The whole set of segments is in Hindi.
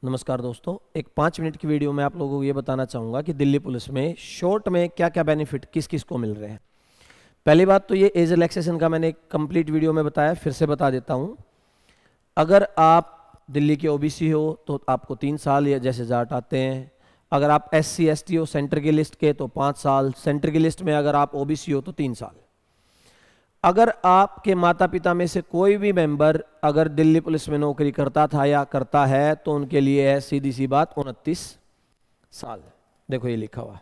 नमस्कार दोस्तों, एक 5 मिनट की वीडियो में आप लोगों को ये बताना चाहूँगा कि दिल्ली पुलिस में शॉर्ट में क्या क्या बेनिफिट किस किस को मिल रहे हैं। पहली बात तो ये एज रिलैक्सेशन का मैंने एक कंप्लीट वीडियो में बताया, फिर से बता देता हूँ। अगर आप दिल्ली के ओबीसी हो तो आपको 3 साल या जैसे जाट आते हैं। अगर आप SC ST हो सेंटर की लिस्ट के तो 5 साल, सेंटर की लिस्ट में अगर आप ओबीसी हो तो 3 साल। अगर आपके माता पिता में से कोई भी मेंबर अगर दिल्ली पुलिस में नौकरी करता था या करता है तो उनके लिए है सीधी सी बात 29 साल। देखो ये लिखा हुआ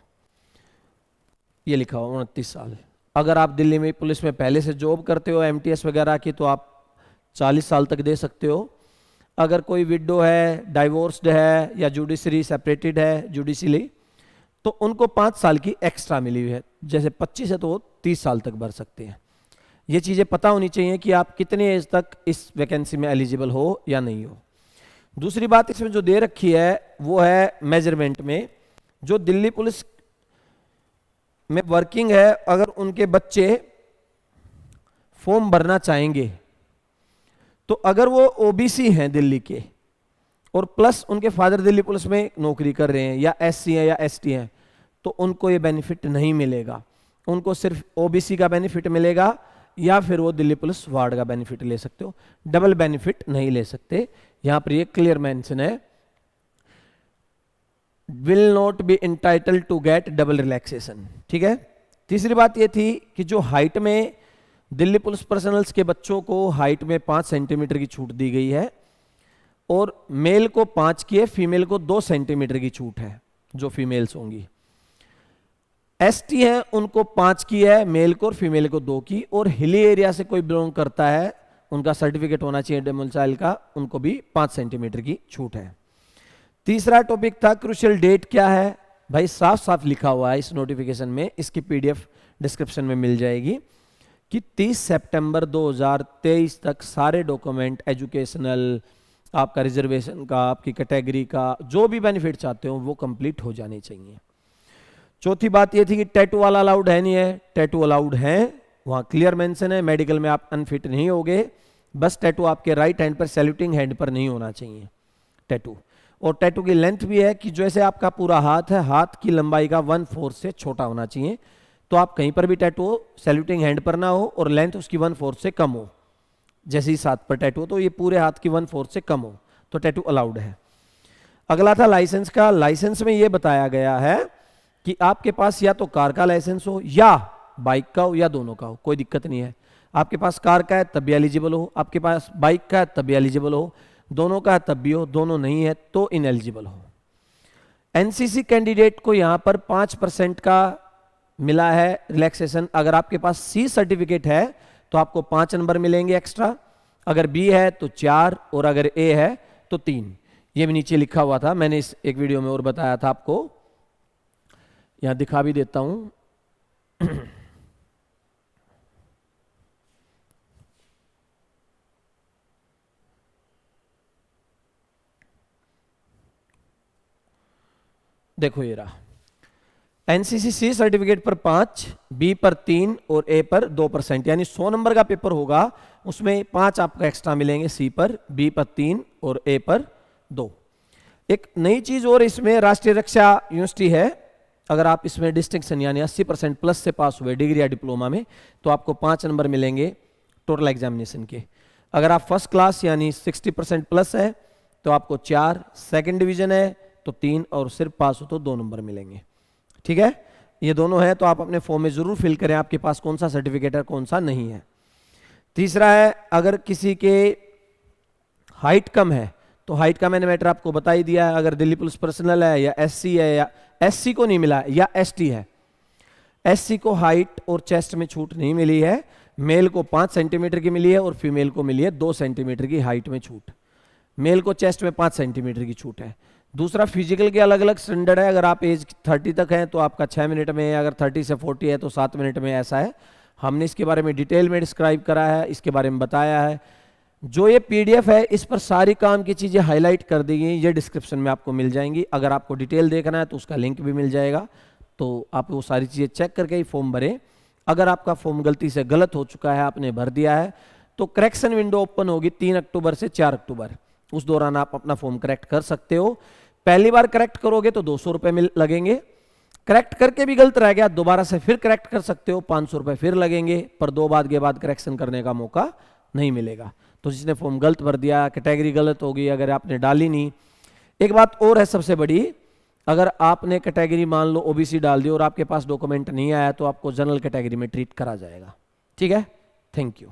29 साल। अगर आप दिल्ली में पुलिस में पहले से जॉब करते हो MTS वगैरह की तो आप 40 साल तक दे सकते हो। अगर कोई विडो है, डाइवोर्स्ड है या जुडिशरी सेपरेटेड है जुडिशली, तो उनको 5 साल की एक्स्ट्रा मिली हुई है। जैसे 25 है तो वो 30 साल तक भर सकते हैं। ये चीज़ें पता होनी चाहिए कि आप कितने एज तक इस वैकेंसी में एलिजिबल हो या नहीं हो। दूसरी बात इसमें जो दे रखी है वो है मेजरमेंट में, जो दिल्ली पुलिस में वर्किंग है, अगर उनके बच्चे फॉर्म भरना चाहेंगे तो अगर वो ओबीसी हैं दिल्ली के और प्लस उनके फादर दिल्ली पुलिस में नौकरी कर रहे हैं या SC हैं या ST हैं तो उनको ये बेनिफिट नहीं मिलेगा। उनको सिर्फ ओबीसी का बेनिफिट मिलेगा या फिर वो दिल्ली पुलिस वार्ड का बेनिफिट ले सकते हो, डबल बेनिफिट नहीं ले सकते। यहां पर ये क्लियर मेंशन है, will not be entitled to get double relaxation. ठीक है। तीसरी बात ये थी कि जो हाइट में दिल्ली पुलिस पर्सनल्स के बच्चों को हाइट में 5 सेंटीमीटर की छूट दी गई है और मेल को 5 की है, फीमेल को 2 सेंटीमीटर की छूट है जो फीमेल्स होंगी। ST है उनको 5 की है, मेल को और फीमेल को 2 की। और हिली एरिया से कोई बिलोंग करता है, उनका सर्टिफिकेट होना चाहिए डोमिसाइल का, उनको भी 5 सेंटीमीटर की छूट है। तीसरा टॉपिक था क्रूशियल डेट क्या है। भाई साफ साफ लिखा हुआ है इस नोटिफिकेशन में, इसकी PDF डिस्क्रिप्शन में मिल जाएगी कि 30 सितंबर 2023 तक सारे डॉक्यूमेंट एजुकेशनल, आपका रिजर्वेशन का, आपकी कैटेगरी का, जो भी बेनिफिट चाहते हो वो कंप्लीट हो जाने चाहिए। चौथी बात ये थी कि टैटू वाला अलाउड है नहीं है। टैटू अलाउड है, वहां क्लियर मेंशन है, मेडिकल में आप अनफिट नहीं होगे। बस टैटू आपके राइट हैंड पर, सैल्यूटिंग हैंड पर नहीं होना चाहिए टैटू। और टैटू की लेंथ भी है कि जैसे आपका पूरा हाथ है, हाथ की लंबाई का 1/4 से छोटा होना चाहिए। तो आप कहीं पर भी टैटू हो, सैल्यूटिंग हैंड पर ना हो और लेंथ उसकी 1/4 से कम हो। जैसे ही हाथ पर टैटू हो तो ये पूरे हाथ की 1/4 से कम हो तो टैटू अलाउड है। अगला था लाइसेंस का। लाइसेंस में ये बताया गया है कि आपके पास या तो कार का लाइसेंस हो या बाइक का हो या दोनों का हो, कोई दिक्कत नहीं है। आपके पास कार का है तब भी एलिजिबल हो, आपके पास बाइक का है तब भी एलिजिबल हो, दोनों का है तब भी हो, दोनों नहीं है तो इनएलिजिबल हो। NCC कैंडिडेट को यहां पर 5% का मिला है रिलैक्सेशन। अगर आपके पास C सर्टिफिकेट है तो आपको 5 नंबर मिलेंगे एक्स्ट्रा, अगर B है तो 4 और अगर A है तो 3। ये भी नीचे लिखा हुआ था, मैंने इस एक वीडियो में और बताया था आपको, यहां दिखा भी देता हूं। देखो ये रहा, NCC C सर्टिफिकेट पर 5, B पर 3 और A पर 2%, यानी 100 नंबर का पेपर होगा उसमें 5 आपको एक्स्ट्रा मिलेंगे, C पर, B पर 3 और A पर 2। एक नई चीज और इसमें राष्ट्रीय रक्षा यूनिवर्सिटी है। अगर आप इसमें डिस्टिंक्शन यानी 80% प्लस से पास हुए डिग्री या डिप्लोमा में तो आपको 5 नंबर मिलेंगे टोटल एग्जामिनेशन के। अगर आप फर्स्ट क्लास यानी 60% प्लस है तो आपको 4, सेकंड डिवीजन है तो 3 और सिर्फ पास हो तो 2 नंबर मिलेंगे। ठीक है, ये दोनों है तो आप अपने फॉर्म में जरूर फिल करें आपके पास कौन सा सर्टिफिकेट है कौन सा नहीं है। तीसरा है, अगर किसी के हाइट कम है तो हाइट का मैंने मैटर आपको बता ही दिया है। अगर दिल्ली पुलिस पर्सनल है या SC है या SC को नहीं मिला या ST है, SC को हाइट और चेस्ट में छूट नहीं मिली है। मेल को 5 सेंटीमीटर की मिली है और फीमेल को मिली है 2 सेंटीमीटर की हाइट में छूट। मेल को चेस्ट में 5 सेंटीमीटर की छूट है। दूसरा, फिजिकल के अलग अलग स्टैंडर्ड है। अगर आप एज 30 तक हैं तो आपका 6 मिनट में, अगर 30 से 40 है तो 7 मिनट में, ऐसा है। हमने इसके बारे में डिटेल में डिस्क्राइब करा है, इसके बारे में बताया है। जो ये PDF है इस पर सारी काम की चीजें हाईलाइट कर दी गई, ये डिस्क्रिप्शन में आपको मिल जाएंगी। अगर आपको डिटेल देखना है तो उसका लिंक भी मिल जाएगा, तो आप वो सारी चीजें चेक करके ही फॉर्म भरें। अगर आपका फॉर्म गलती से गलत हो चुका है, आपने भर दिया है, तो करेक्शन विंडो ओपन होगी 3 अक्टूबर से 4 अक्टूबर। उस दौरान आप अपना फॉर्म करेक्ट कर सकते हो। पहली बार करेक्ट करोगे तो 200 रुपए लगेंगे, करेक्ट करके भी गलत रह गया दोबारा से फिर करेक्ट कर सकते हो, 500 रुपए फिर लगेंगे, पर 2 बार के बाद करेक्शन करने का मौका नहीं मिलेगा। तो जिसने फॉर्म गलत भर दिया, कैटेगरी गलत होगी, अगर आपने डाली नहीं। एक बात और है सबसे बड़ी, अगर आपने कैटेगरी मान लो ओबीसी डाल दी और आपके पास डॉक्यूमेंट नहीं आया तो आपको जनरल कैटेगरी में ट्रीट करा जाएगा। ठीक है, थैंक यू।